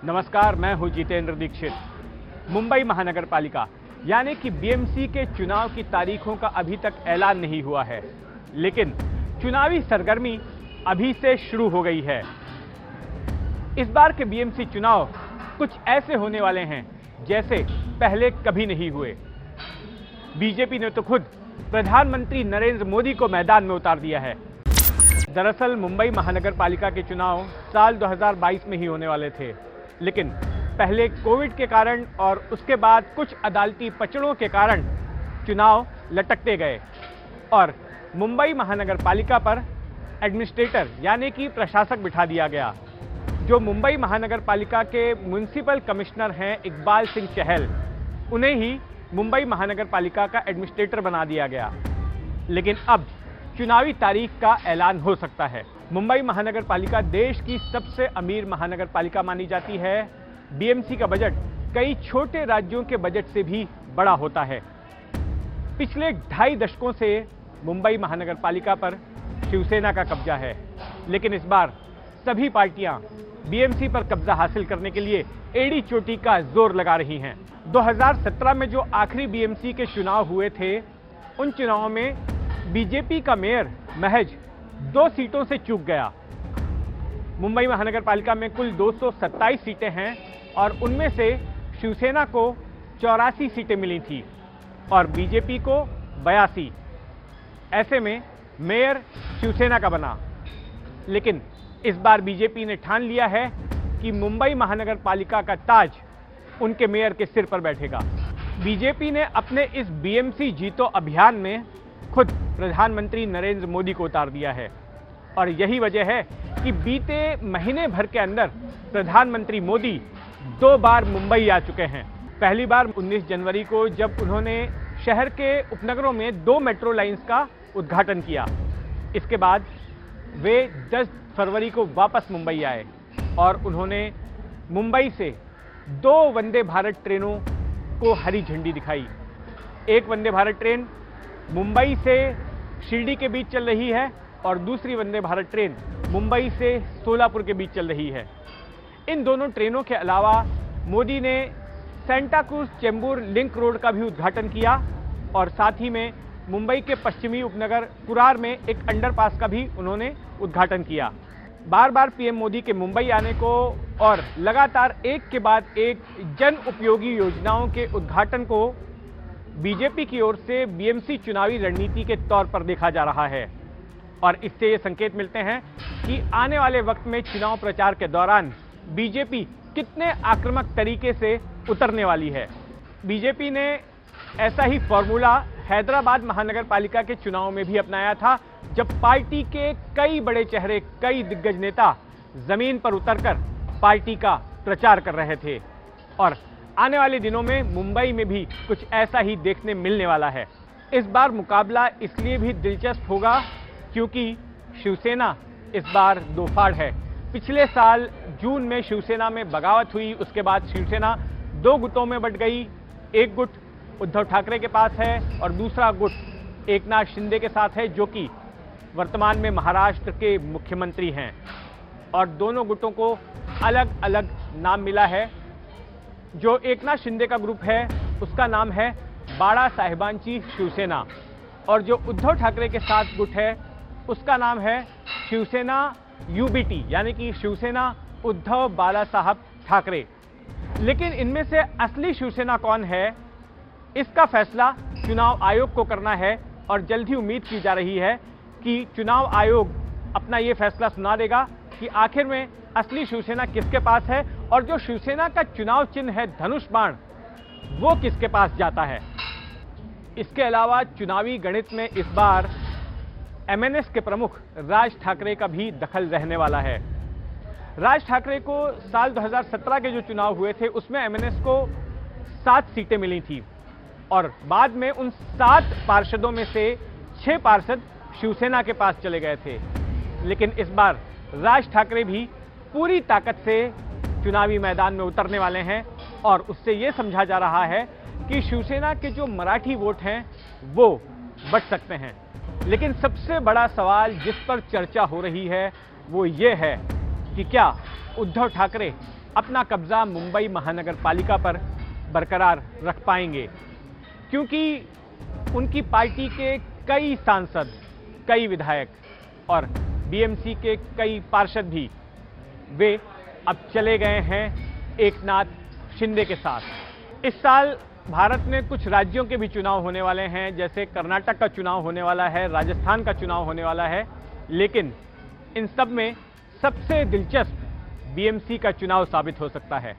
नमस्कार, मैं हूं जितेंद्र दीक्षित। मुंबई महानगर पालिका यानी कि बीएमसी के चुनाव की तारीखों का अभी तक ऐलान नहीं हुआ है, लेकिन चुनावी सरगर्मी अभी से शुरू हो गई है। इस बार के बीएमसी चुनाव कुछ ऐसे होने वाले हैं जैसे पहले कभी नहीं हुए। बीजेपी ने तो खुद प्रधानमंत्री नरेंद्र मोदी को मैदान में उतार दिया है। दरअसल मुंबई महानगर पालिका के चुनाव साल 2022 में ही होने वाले थे, लेकिन पहले कोविड के कारण और उसके बाद कुछ अदालती पचड़ों के कारण चुनाव लटकते गए और मुंबई महानगर पालिका पर एडमिनिस्ट्रेटर यानी कि प्रशासक बिठा दिया गया। जो मुंबई महानगर पालिका के म्युनिसिपल कमिश्नर हैं इकबाल सिंह चहल, उन्हें ही मुंबई महानगर पालिका का एडमिनिस्ट्रेटर बना दिया गया। लेकिन अब चुनावी तारीख का ऐलान हो सकता है। मुंबई महानगर पालिका देश की सबसे अमीर महानगर पालिका मानी जाती है। बीएमसी का बजट कई छोटे राज्यों के बजट से भी बड़ा होता है। पिछले 2.5 दशकों से मुंबई महानगर पालिका पर शिवसेना का कब्जा है, लेकिन इस बार सभी पार्टियां बीएमसी पर कब्जा हासिल करने के लिए एड़ी चोटी का जोर लगा रही हैं। 2017 में जो आखिरी बीएमसी के चुनाव हुए थे, उन चुनावों में बीजेपी का मेयर महज 2 सीटों से चूक गया। मुंबई महानगर पालिका में कुल 227 सीटें हैं और उनमें से शिवसेना को 84 सीटें मिली थी और बीजेपी को 82। ऐसे में मेयर शिवसेना का बना। लेकिन इस बार बीजेपी ने ठान लिया है कि मुंबई महानगर पालिका का ताज उनके मेयर के सिर पर बैठेगा। बीजेपी ने अपने इस बीएमसी जीतो अभियान में खुद प्रधानमंत्री नरेंद्र मोदी को उतार दिया है और यही वजह है कि बीते महीने भर के अंदर प्रधानमंत्री मोदी 2 बार मुंबई आ चुके हैं। पहली बार 19 जनवरी को जब उन्होंने शहर के उपनगरों में 2 मेट्रो लाइंस का उद्घाटन किया। इसके बाद वे 10 फरवरी को वापस मुंबई आए और उन्होंने मुंबई से 2 वंदे भारत ट्रेनों को हरी झंडी दिखाई। एक वंदे भारत ट्रेन मुंबई से शिरडी के बीच चल रही है और दूसरी वंदे भारत ट्रेन मुंबई से सोलापुर के बीच चल रही है। इन दोनों ट्रेनों के अलावा मोदी ने Santa cruise Chembur link road का भी उद्घाटन किया और साथ ही में मुंबई के पश्चिमी उपनगर कुरार में एक अंडरपास का भी उन्होंने उद्घाटन किया। बार बार पीएम मोदी के मुंबई आने को और लगातार एक के बाद एक जन उपयोगी योजनाओं के उद्घाटन को बीजेपी की ओर से बीएमसी चुनावी रणनीति के तौर पर देखा जा रहा है और इससे ये संकेत मिलते हैं कि आने वाले वक्त में चुनाव प्रचार के दौरान बीजेपी कितने आक्रामक तरीके से उतरने वाली है। बीजेपी ने ऐसा ही फॉर्मूला हैदराबाद महानगर पालिका के चुनाव में भी अपनाया था, जब पार्टी के कई बड़े चेहरे, कई दिग्गज नेता जमीन पर उतरकर पार्टी का प्रचार कर रहे थे और आने वाले दिनों में मुंबई में भी कुछ ऐसा ही देखने मिलने वाला है। इस बार मुकाबला इसलिए भी दिलचस्प होगा क्योंकि शिवसेना इस बार दो फाड़ है। पिछले साल जून में शिवसेना में बगावत हुई, उसके बाद शिवसेना 2 गुटों में बंट गई। एक गुट उद्धव ठाकरे के पास है और दूसरा गुट एकनाथ शिंदे के साथ है, जो कि वर्तमान में महाराष्ट्र के मुख्यमंत्री हैं और दोनों गुटों को अलग अलग नाम मिला है। जो एकनाथ शिंदे का ग्रुप है उसका नाम है बाळा साहेबांची शिवसेना और जो उद्धव ठाकरे के साथ गुट है उसका नाम है शिवसेना यूबीटी यानी कि शिवसेना उद्धव बाला साहब ठाकरे। लेकिन इनमें से असली शिवसेना कौन है, इसका फैसला चुनाव आयोग को करना है और जल्द ही उम्मीद की जा रही है कि चुनाव आयोग अपना ये फैसला सुना देगा कि आखिर में असली शिवसेना किसके पास है और जो शिवसेना का चुनाव चिन्ह है धनुष बाण, वो किसके पास जाता है। इसके अलावा चुनावी गणित में इस बार एमएनएस के प्रमुख राज ठाकरे का भी दखल रहने वाला है। राज ठाकरे को साल 2017 के जो चुनाव हुए थे उसमें एमएनएस को 7 सीटें मिली थी और बाद में उन 7 पार्षदों में से 6 पार्षद शिवसेना के पास चले गए थे। लेकिन इस बार राज ठाकरे भी पूरी ताकत से चुनावी मैदान में उतरने वाले हैं और उससे ये समझा जा रहा है कि शिवसेना के जो मराठी वोट हैं वो बच सकते हैं। लेकिन सबसे बड़ा सवाल जिस पर चर्चा हो रही है वो ये है कि क्या उद्धव ठाकरे अपना कब्जा मुंबई महानगर पालिका पर बरकरार रख पाएंगे, क्योंकि उनकी पार्टी के कई सांसद, कई विधायक और बीएमसी के कई पार्षद भी वे अब चले गए हैं एकनाथ शिंदे के साथ। इस साल भारत में कुछ राज्यों के भी चुनाव होने वाले हैं, जैसे कर्नाटक का चुनाव होने वाला है, राजस्थान का चुनाव होने वाला है, लेकिन इन सब में सबसे दिलचस्प बीएमसी का चुनाव साबित हो सकता है।